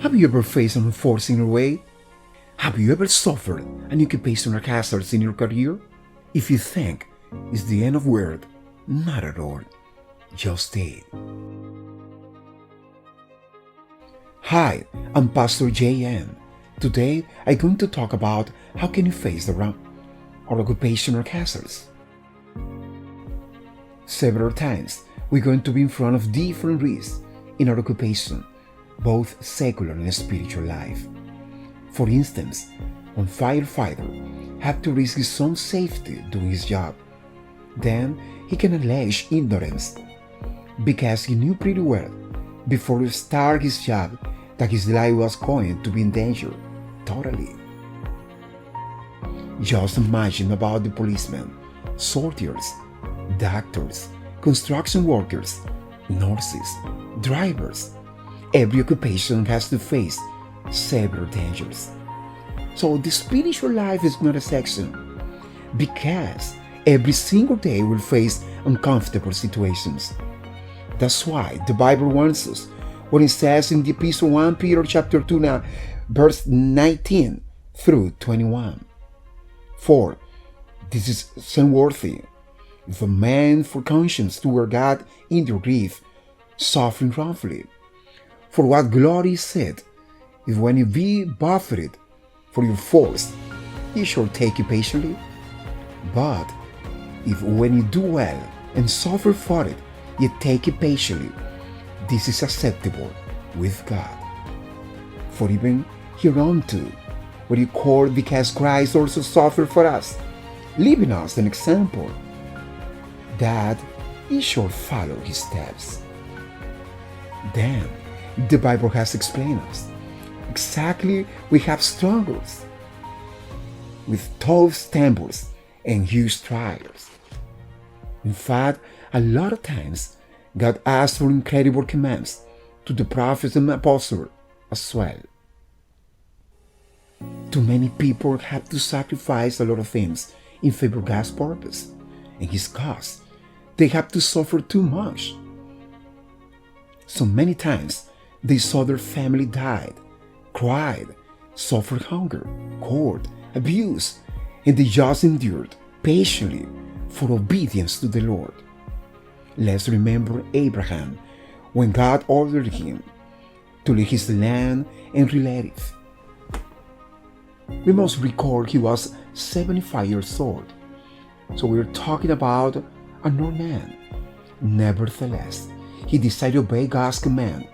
Have you ever faced an force in your way? Have you ever suffered an occupational hazards in your career? If you think it's the end of the world, not at all. Just it. Hi, I'm Pastor J.N. Today, I'm going to talk about how can you face our occupational hazards. Several times, we're going to be in front of different risks in our occupation, both secular and spiritual life. For instance, one firefighter had to risk his own safety doing his job. Then he can allege ignorance because he knew pretty well before he started his job that his life was going to be in danger totally. Just imagine about the policemen, soldiers, doctors, construction workers, nurses, drivers. Every occupation has to face several dangers. So the spiritual life is not a section, because every single day we'll face uncomfortable situations. That's why the Bible warns us when it says in the Epistle 1 Peter chapter 2 now, verse 19 through 21. For this is unworthy if a man for conscience toward God in your grief, suffering wrongfully. For what glory is it, if when you be buffeted for your faults, he shall take you patiently? But if when you do well and suffer for it, you take it patiently, this is acceptable with God. For even hereunto were you called, because Christ also suffered for us, leaving us an example, that ye shall follow his steps. Then the Bible has explained us exactly we have struggles with tough stumbles and huge trials. In fact, a lot of times God asks for incredible commands to the prophets and apostles as well. Too many people have to sacrifice a lot of things in favor of God's purpose and His cause. They have to suffer too much. So many times they saw their family died, cried, suffered hunger, cold, abuse, and they just endured patiently for obedience to the Lord. Let's remember Abraham when God ordered him to leave his land and relative. We must recall he was 75 years old, so we're talking about an old man. Nevertheless, he decided to obey God's command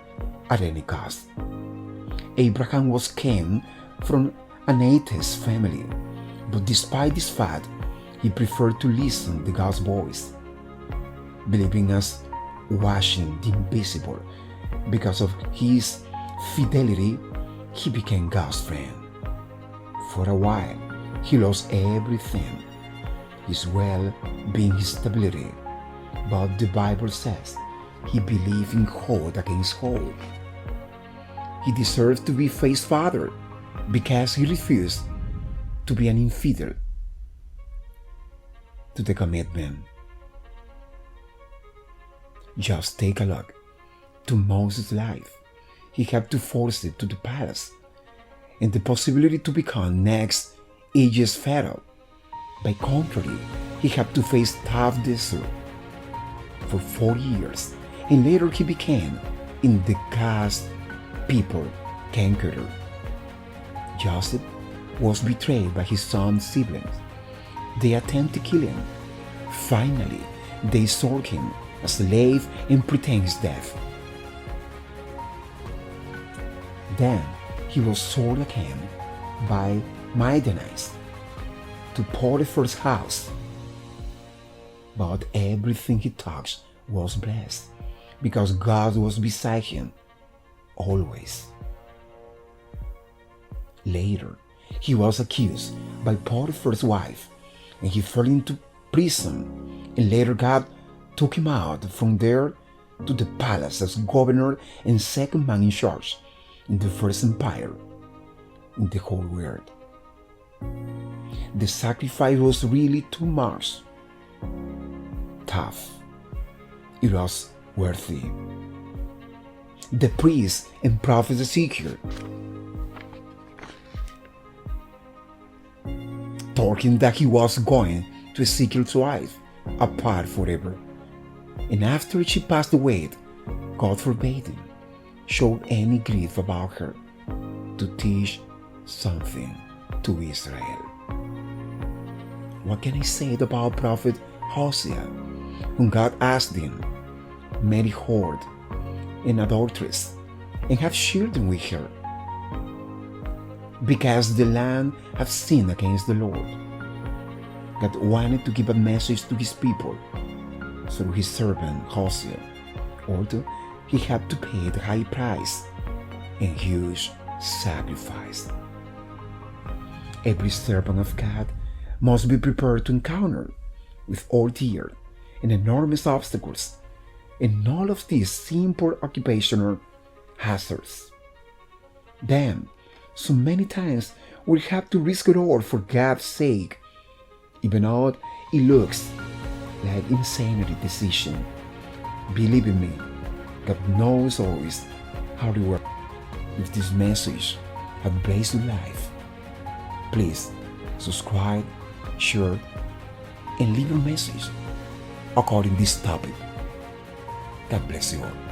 at any cost. Abraham came from an atheist family, but despite this fact, he preferred to listen to God's voice, believing us watching the invisible. Because of his fidelity, he became God's friend. For a while, he lost everything, his well-being, his stability, but the Bible says he believed in hope against hope. He deserved to be Faith's father because he refused to be an infidel to the commitment. Just take a look to Moses' life. He had to force it to the palace and the possibility to become next Egypt's Pharaoh. By contrary, he had to face tough desert for 40 years, and later he became in the God's people conqueror. Joseph was betrayed by his son's siblings. They attempted to kill him. Finally, they sold him as a slave and pretend his death. Then he was sold again by Midianites to Potiphar's house. But everything he touched was blessed, because God was beside him always. Later, he was accused by Potiphar's wife, and he fell into prison, and later God took him out from there to the palace as governor and second man in charge in the first empire in the whole world. The sacrifice was really too much. Tough. It was worthy. the priest and prophet Ezekiel, talking that he was going to Ezekiel's wife apart forever. And after she passed away, God forbade him show any grief about her to teach something to Israel. What can I say about Prophet Hosea, whom God asked him, marry whore and adulteress, and have children with her, because the land have sinned against the Lord. God wanted to give a message to his people through his servant Hosea, although he had to pay the high price and huge sacrifice. Every servant of God must be prepared to encounter with ordeal and enormous obstacles, and all of these simple occupational hazards. Then, so many times we have to risk it all for God's sake, even though it looks like insanity decision. Believe in me, God knows always how to work. If this message has blessed your life, please subscribe, share, and leave a message according to this topic. God bless you all.